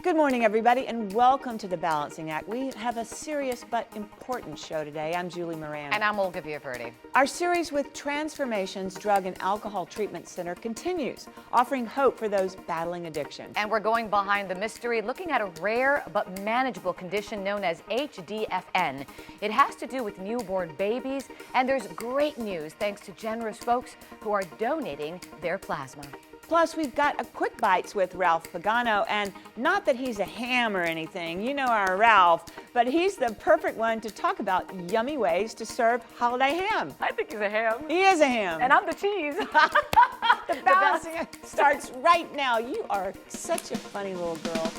Good morning, everybody, and welcome to The Balancing Act. We have a serious but important show today. I'm Julie Moran. And I'm Olga Villaverdi. Our series with Transformations Drug and Alcohol Treatment Center continues, offering hope for those battling addiction. And we're going behind the mystery, looking at a rare but manageable condition known as HDFN. It has to do with newborn babies, and there's great news thanks to generous folks who are donating their plasma. Plus, we've got a QuickBytes with Ralph Pagano, and not that he's a ham or anything, you know our Ralph, but he's the perfect one to talk about yummy ways to serve holiday ham. I think he's a ham. He is a ham. And I'm the cheese. The Balancing Act starts right now. You are such a funny little girl.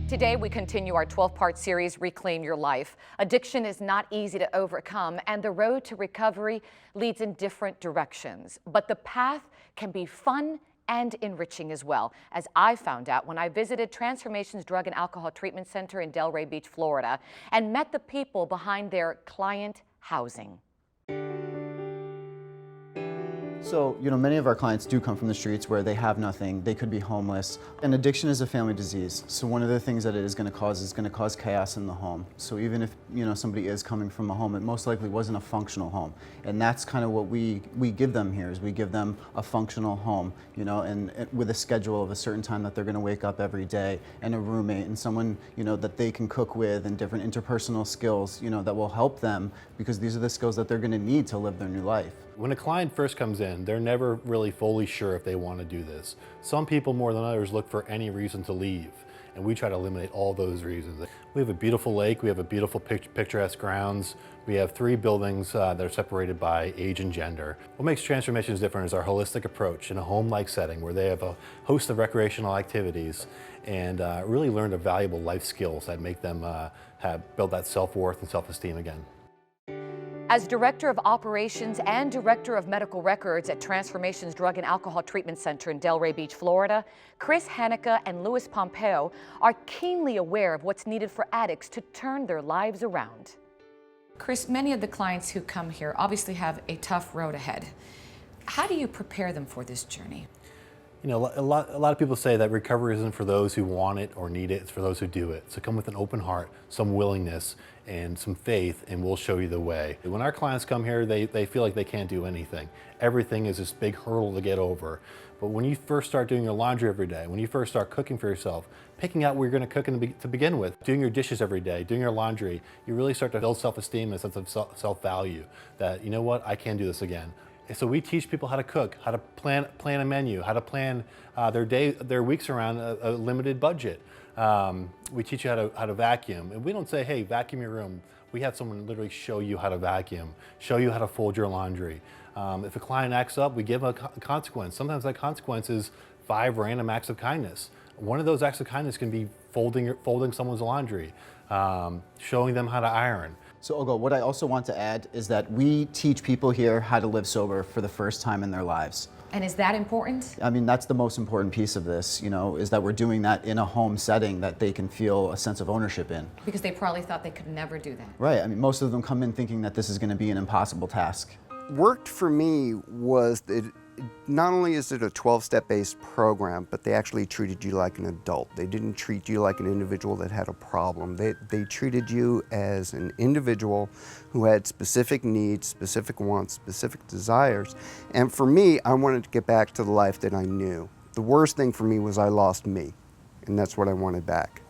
Today, we continue our 12-part series, Reclaim Your Life. Addiction is not easy to overcome, and the road to recovery leads in different directions. But the path can be fun and enriching as well, as I found out when I visited Transformations Drug and Alcohol Treatment Center in Delray Beach, Florida, and met the people behind their client housing. So, many of our clients do come from the streets where they have nothing, they could be homeless. And addiction is a family disease. So one of the things that it is going to cause chaos in the home. So even if, somebody is coming from a home, it most likely wasn't a functional home. And that's kind of what we give them here, is we give them a functional home, and with a schedule of a certain time that they're going to wake up every day, and a roommate and someone, that they can cook with, and different interpersonal skills, that will help them, because these are the skills that they're going to need to live their new life. When a client first comes in, they're never really fully sure if they want to do this. Some people more than others look for any reason to leave, and we try to eliminate all those reasons. We have a beautiful lake, we have a beautiful picturesque grounds, we have 3 buildings that are separated by age and gender. What makes Transformations different is our holistic approach in a home-like setting where they have a host of recreational activities and really learn the valuable life skills that make them build that self-worth and self-esteem again. As Director of Operations and Director of Medical Records at Transformations Drug and Alcohol Treatment Center in Delray Beach, Florida, Chris Haneke and Louis Pompeo are keenly aware of what's needed for addicts to turn their lives around. Chris, many of the clients who come here obviously have a tough road ahead. How do you prepare them for this journey? A lot of people say that recovery isn't for those who want it or need it, it's for those who do it. So come with an open heart, some willingness, and some faith, and we'll show you the way. When our clients come here, they feel like they can't do anything. Everything is this big hurdle to get over. But when you first start doing your laundry every day, when you first start cooking for yourself, picking out what you're going to cook to begin with, doing your dishes every day, doing your laundry, you really start to build self-esteem and a sense of self-value that, you know what, I can do this again. So we teach people how to cook, how to plan a menu, how to plan their weeks around a limited budget. We teach you how to vacuum. And we don't say, hey, vacuum your room. We have someone literally show you how to vacuum, show you how to fold your laundry. If a client acts up, we give a consequence. Sometimes that consequence is 5 random acts of kindness. One of those acts of kindness can be folding someone's laundry, showing them how to iron. So Olga, what I also want to add is that we teach people here how to live sober for the first time in their lives. And is that important? I mean, that's the most important piece of this, is that we're doing that in a home setting that they can feel a sense of ownership in. Because they probably thought they could never do that. Right, I mean, most of them come in thinking that this is going to be an impossible task. Worked for me was that not only is it a 12-step based program, but they actually treated you like an adult. They didn't treat you like an individual that had a problem. They treated you as an individual who had specific needs, specific wants, specific desires. And for me, I wanted to get back to the life that I knew. The worst thing for me was I lost me, and that's what I wanted back.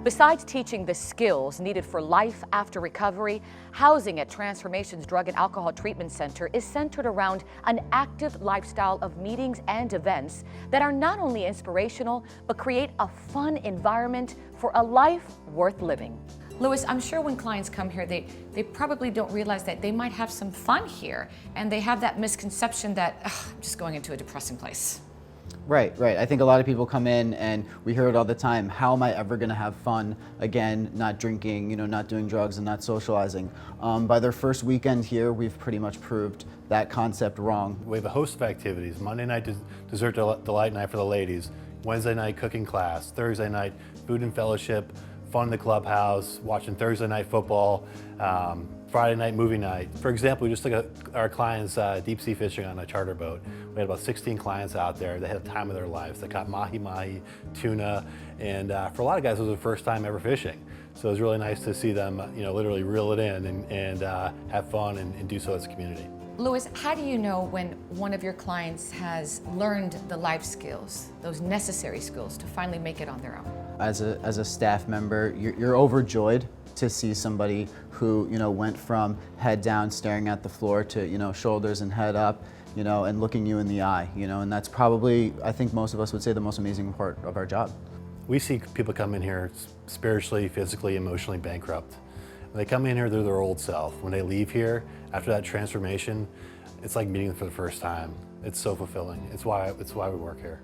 Besides teaching the skills needed for life after recovery, housing at Transformations Drug and Alcohol Treatment Center is centered around an active lifestyle of meetings and events that are not only inspirational, but create a fun environment for a life worth living. Louis, I'm sure when clients come here, they probably don't realize that they might have some fun here, and they have that misconception that, I'm just going into a depressing place. Right, right. I think a lot of people come in and we hear it all the time. How am I ever going to have fun again, not drinking, not doing drugs and not socializing? By their first weekend here, we've pretty much proved that concept wrong. We have a host of activities. Monday night, dessert delight night for the ladies. Wednesday night, cooking class. Thursday night, food and fellowship, fun in the clubhouse, watching Thursday night football. Friday night, movie night. For example, we just took our clients deep sea fishing on a charter boat. We had about 16 clients out there. They had the time of their lives. They caught mahi-mahi, tuna, and for a lot of guys, it was their first time ever fishing. So it was really nice to see them, literally reel it in and have fun and do so as a community. Louis, how do you know when one of your clients has learned the life skills, those necessary skills to finally make it on their own? As a staff member, you're overjoyed to see somebody who went from head down staring at the floor to shoulders and head up, and looking you in the eye, and that's probably, I think most of us would say, the most amazing part of our job. We see people come in here spiritually, physically, emotionally bankrupt. When they come in here, they're their old self. When they leave here, after that transformation, it's like meeting them for the first time. It's so fulfilling. It's why we work here.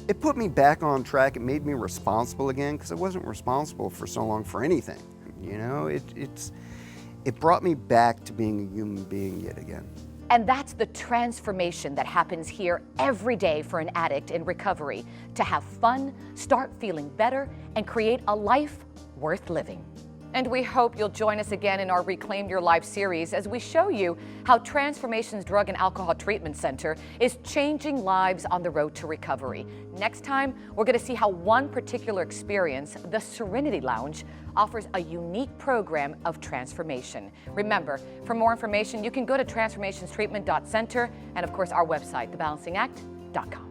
It put me back on track. It made me responsible again, because I wasn't responsible for so long for anything. It brought me back to being a human being yet again. And that's the transformation that happens here every day for an addict in recovery, to have fun, start feeling better, and create a life worth living. And we hope you'll join us again in our Reclaim Your Life series as we show you how Transformations Drug and Alcohol Treatment Center is changing lives on the road to recovery. Next time, we're going to see how one particular experience, the Serenity Lounge, offers a unique program of transformation. Remember, for more information, you can go to transformationstreatment.center and, of course, our website, thebalancingact.com.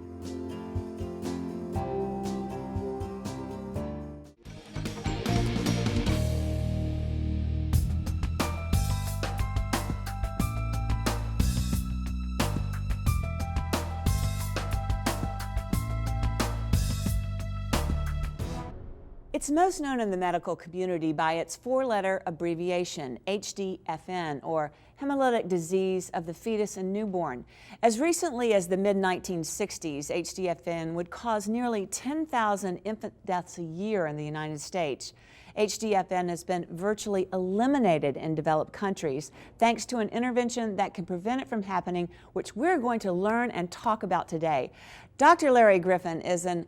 It's most known in the medical community by its four-letter abbreviation, HDFN, or hemolytic disease of the fetus and newborn. As recently as the mid-1960s, HDFN would cause nearly 10,000 infant deaths a year in the United States. HDFN has been virtually eliminated in developed countries thanks to an intervention that can prevent it from happening, which we're going to learn and talk about today. Dr. Larry Griffin is an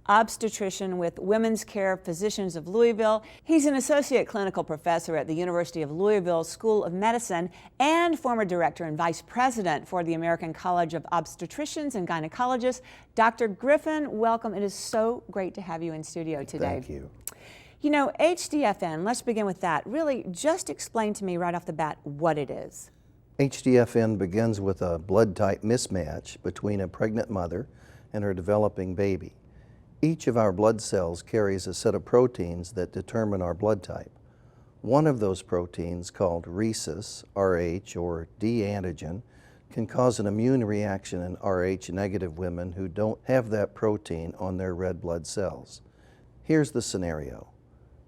obstetrician with Women's Care Physicians of Louisville. He's an associate clinical professor at the University of Louisville School of Medicine and former director and vice president for the American College of Obstetricians and Gynecologists. Dr. Griffin, welcome. It is so great to have you in studio today. Thank you. HDFN, let's begin with that. Really, just explain to me right off the bat what it is. HDFN begins with a blood type mismatch between a pregnant mother and her developing baby. Each of our blood cells carries a set of proteins that determine our blood type. One of those proteins, called rhesus, Rh, or D antigen, can cause an immune reaction in Rh negative women who don't have that protein on their red blood cells. Here's the scenario.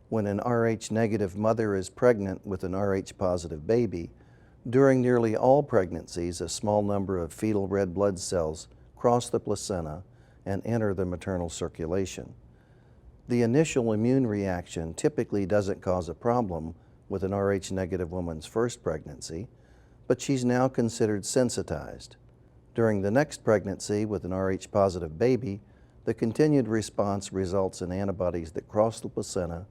When an Rh negative mother is pregnant with an Rh positive baby, during nearly all pregnancies, a small number of fetal red blood cells cross the placenta and enter the maternal circulation. The initial immune reaction typically doesn't cause a problem with an Rh negative woman's first pregnancy, but she's now considered sensitized. During the next pregnancy with an Rh positive baby, the continued response results in antibodies that cross the placenta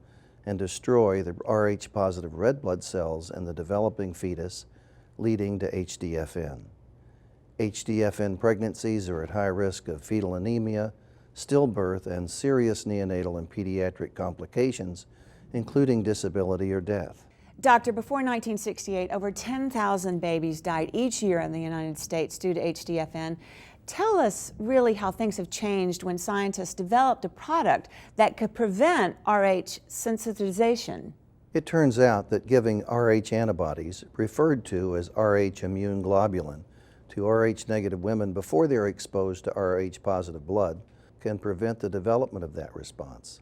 and destroy the Rh positive red blood cells in the developing fetus, leading to HDFN. HDFN pregnancies are at high risk of fetal anemia, stillbirth, and serious neonatal and pediatric complications, including disability or death. Doctor, before 1968, over 10,000 babies died each year in the United States due to HDFN. Tell us really how things have changed when scientists developed a product that could prevent Rh sensitization. It turns out that giving Rh antibodies, referred to as Rh immune globulin, to Rh negative women before they're exposed to Rh positive blood can prevent the development of that response.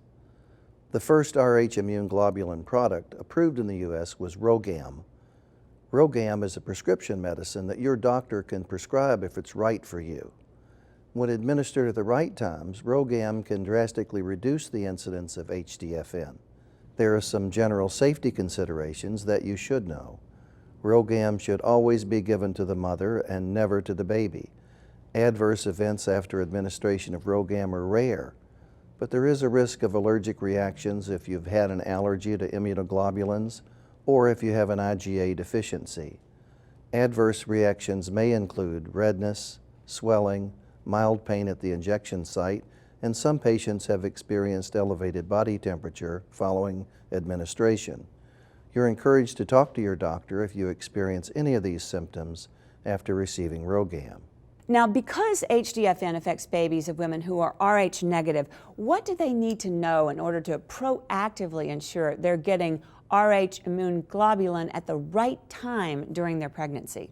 The first Rh immune globulin product approved in the U.S. was Rogam. Rogam is a prescription medicine that your doctor can prescribe if it's right for you. When administered at the right times, RhoGAM can drastically reduce the incidence of HDFN. There are some general safety considerations that you should know. RhoGAM should always be given to the mother and never to the baby. Adverse events after administration of RhoGAM are rare, but there is a risk of allergic reactions if you've had an allergy to immunoglobulins or if you have an IgA deficiency. Adverse reactions may include redness, swelling, mild pain at the injection site, and some patients have experienced elevated body temperature following administration. You're encouraged to talk to your doctor if you experience any of these symptoms after receiving RhoGAM. Now, because HDFN affects babies of women who are Rh negative, what do they need to know in order to proactively ensure they're getting Rh immune globulin at the right time during their pregnancy?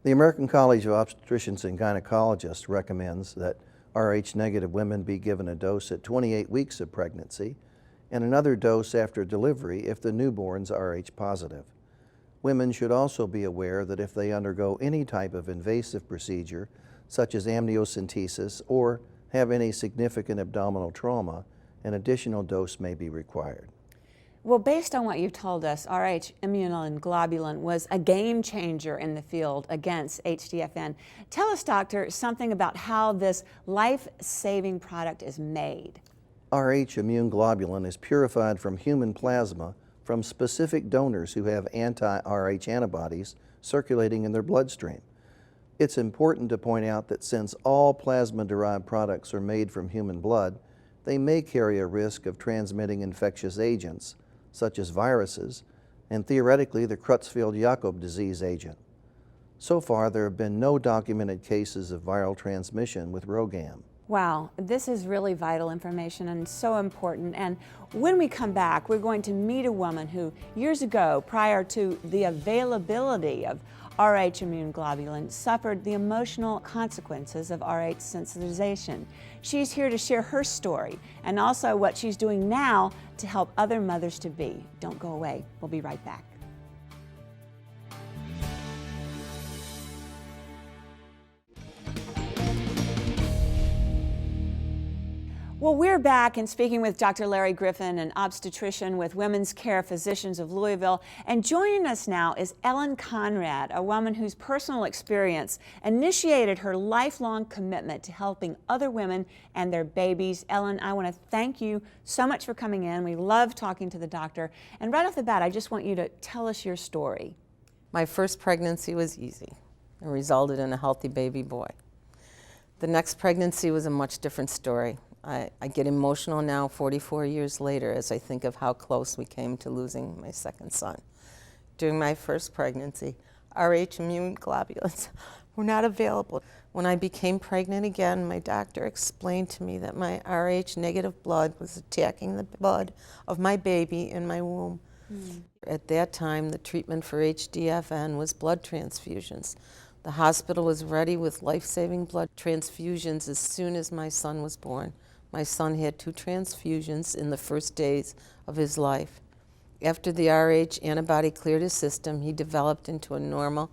The American College of Obstetricians and Gynecologists recommends that Rh negative women be given a dose at 28 weeks of pregnancy and another dose after delivery if the newborn's Rh positive. Women should also be aware that if they undergo any type of invasive procedure, such as amniocentesis, or have any significant abdominal trauma, an additional dose may be required. Well, based on what you've told us, Rh immunoglobulin was a game changer in the field against HDFN. Tell us, doctor, something about how this life-saving product is made. Rh immune globulin is purified from human plasma from specific donors who have anti-Rh antibodies circulating in their bloodstream. It's important to point out that since all plasma-derived products are made from human blood, they may carry a risk of transmitting infectious agents, such as viruses, and theoretically the Creutzfeldt-Jakob disease agent. So far, there have been no documented cases of viral transmission with RhoGAM. Wow, this is really vital information and so important. And when we come back, we're going to meet a woman who years ago, prior to the availability of Rh immune globulin, suffered the emotional consequences of Rh sensitization. She's here to share her story and also what she's doing now to help other mothers-to-be. Don't go away. We'll be right back. Well, we're back and speaking with Dr. Larry Griffin, an obstetrician with Women's Care Physicians of Louisville. And joining us now is Ellen Conrad, a woman whose personal experience initiated her lifelong commitment to helping other women and their babies. Ellen, I want to thank you so much for coming in. We love talking to the doctor. And right off the bat, I just want you to tell us your story. My first pregnancy was easy and resulted in a healthy baby boy. The next pregnancy was a much different story. I get emotional now 44 years later as I think of how close we came to losing my second son. During my first pregnancy, Rh immune globulins were not available. When I became pregnant again, my doctor explained to me that my Rh negative blood was attacking the blood of my baby in my womb. At that time, the treatment for HDFN was blood transfusions. The hospital was ready with life-saving blood transfusions as soon as my son was born. My son had 2 transfusions in the first days of his life. After the Rh antibody cleared his system, he developed into a normal,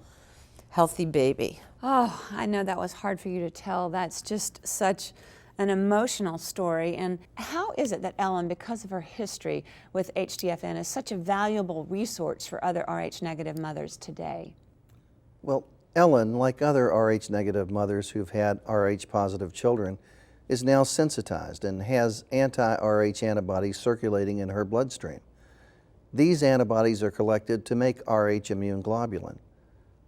healthy baby. Oh, I know that was hard for you to tell. That's just such an emotional story. And how is it that Ellen, because of her history with HDFN, is such a valuable resource for other Rh negative mothers today? Well, Ellen, like other Rh negative mothers who've had Rh positive children, is now sensitized and has anti-Rh antibodies circulating in her bloodstream. These antibodies are collected to make Rh immune globulin.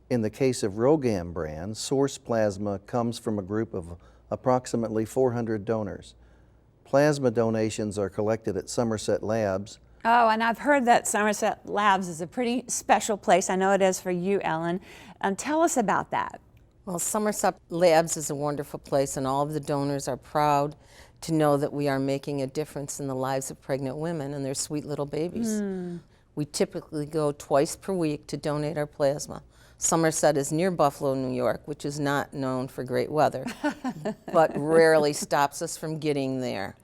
In the case of RhoGAM brand, source plasma comes from a group of approximately 400 donors. Plasma donations are collected at Somerset Labs. Oh, and I've heard that Somerset Labs is a pretty special place. I know it is for you, Ellen. Tell us about that. Well, Somerset Labs is a wonderful place, and all of the donors are proud to know that we are making a difference in the lives of pregnant women and their sweet little babies. We typically go twice per week to donate our plasma. Somerset is near Buffalo, New York, which is not known for great weather, but rarely stops us from getting there.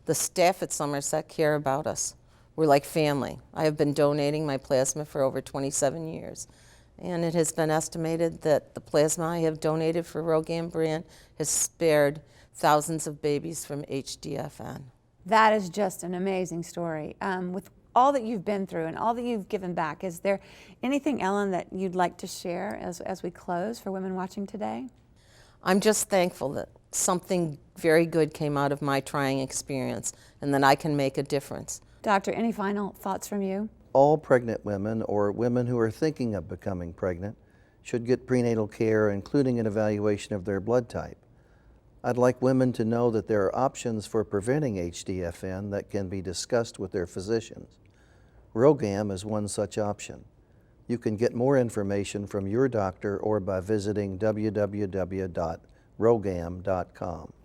The staff at Somerset care about us. We're like family. I have been donating my plasma for over 27 years. And it has been estimated that the plasma I have donated for Rogam brand has spared thousands of babies from HDFN. That is just an amazing story. With all that you've been through and all that you've given back, is there anything, Ellen, that you'd like to share as we close for women watching today? I'm just thankful that something very good came out of my trying experience and that I can make a difference. Doctor, any final thoughts from you? All pregnant women or women who are thinking of becoming pregnant should get prenatal care, including an evaluation of their blood type. I'd like women to know that there are options for preventing HDFN that can be discussed with their physicians. Rogam is one such option. You can get more information from your doctor or by visiting www.rogam.com.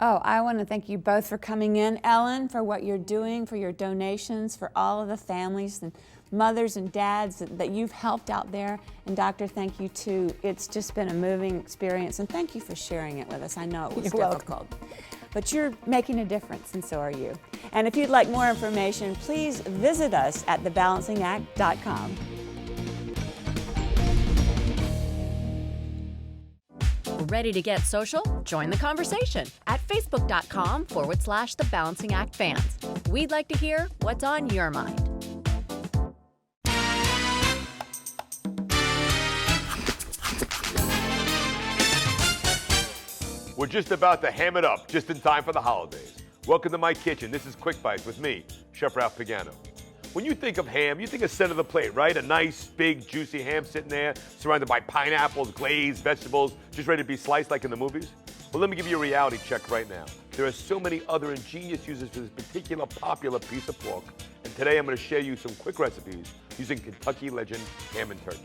Oh, I want to thank you both for coming in. Ellen, for what you're doing, for your donations, for all of the families and mothers and dads that you've helped out there. And Doctor, thank you too. It's just been a moving experience, and thank you for sharing it with us. I know it was difficult. But you're making a difference, and so are you. And if you'd like more information, please visit us at thebalancingact.com. Ready to get social? Join the conversation at facebook.com/The Balancing Act fans. We'd like to hear what's on your mind. We're just about to ham it up, just in time for the holidays. Welcome to my kitchen. This is QuickBytes with me, Chef Ralph Pagano. When you think of ham, you think of center of the plate, right? A nice, big, juicy ham sitting there, surrounded by pineapples, glazed vegetables, just ready to be sliced like in the movies. Well, let me give you a reality check right now. There are so many other ingenious uses for this particular popular piece of pork, and today I'm going to share you some quick recipes using Kentucky Legend ham and turkey.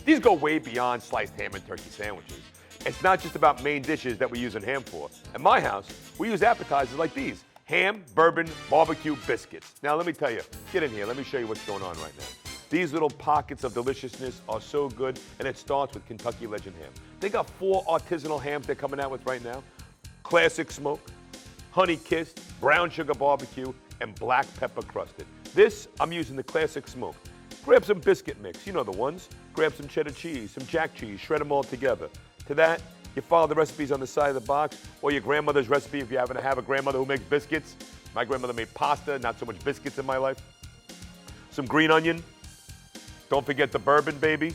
These go way beyond sliced ham and turkey sandwiches. It's not just about main dishes that we use in ham for. At my house, we use appetizers like these: ham, bourbon, barbecue, biscuits. Now let me tell you, get in here, let me show you what's going on right now. These little pockets of deliciousness are so good, and it starts with Kentucky Legend ham. They got 4 artisanal hams they're coming out with right now: classic smoke, honey kissed, brown sugar barbecue, and black pepper crusted. This, I'm using the classic smoke. Grab some biscuit mix, you know the ones. Grab some cheddar cheese, some jack cheese, shred them all together. To that, you follow the recipes on the side of the box, or your grandmother's recipe if you happen to have a grandmother who makes biscuits. My grandmother made pasta, not so much biscuits in my life. Some green onion. Don't forget the bourbon, baby.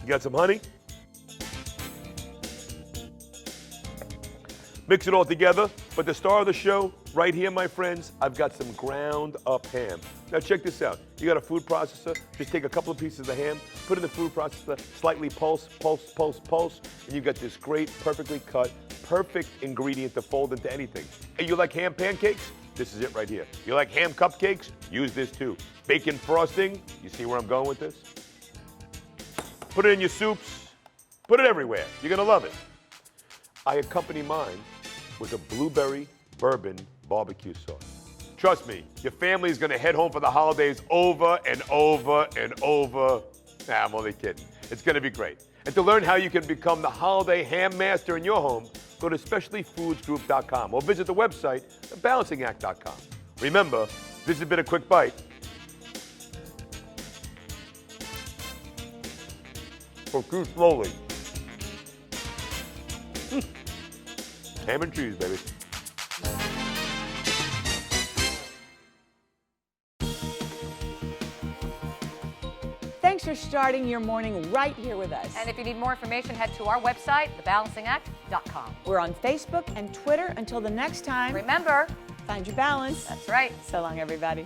You got some honey. Mix it all together, but the star of the show, right here, my friends, I've got some ground up ham. Now check this out. You got a food processor, just take a couple of pieces of the ham, put it in the food processor, slightly pulse, and you got this great, perfectly cut, perfect ingredient to fold into anything. Hey, you like ham pancakes? This is it right here. You like ham cupcakes? Use this too. Bacon frosting, you see where I'm going with this? Put it in your soups, put it everywhere. You're gonna love it. I accompany mine with a blueberry bourbon barbecue sauce. Trust me, your family is going to head home for the holidays over and over and over. Nah, I'm only kidding. It's going to be great. And to learn how you can become the holiday ham master in your home, go to specialtyfoodsgroup.com or visit the website, thebalancingact.com. Remember, this has been a quick bite. So chew slowly. Ham and cheese, baby. Thanks for starting your morning right here with us. And if you need more information, head to our website, thebalancingact.com. We're on Facebook and Twitter. Until the next time, Remember, find your balance. that's right. So long, everybody.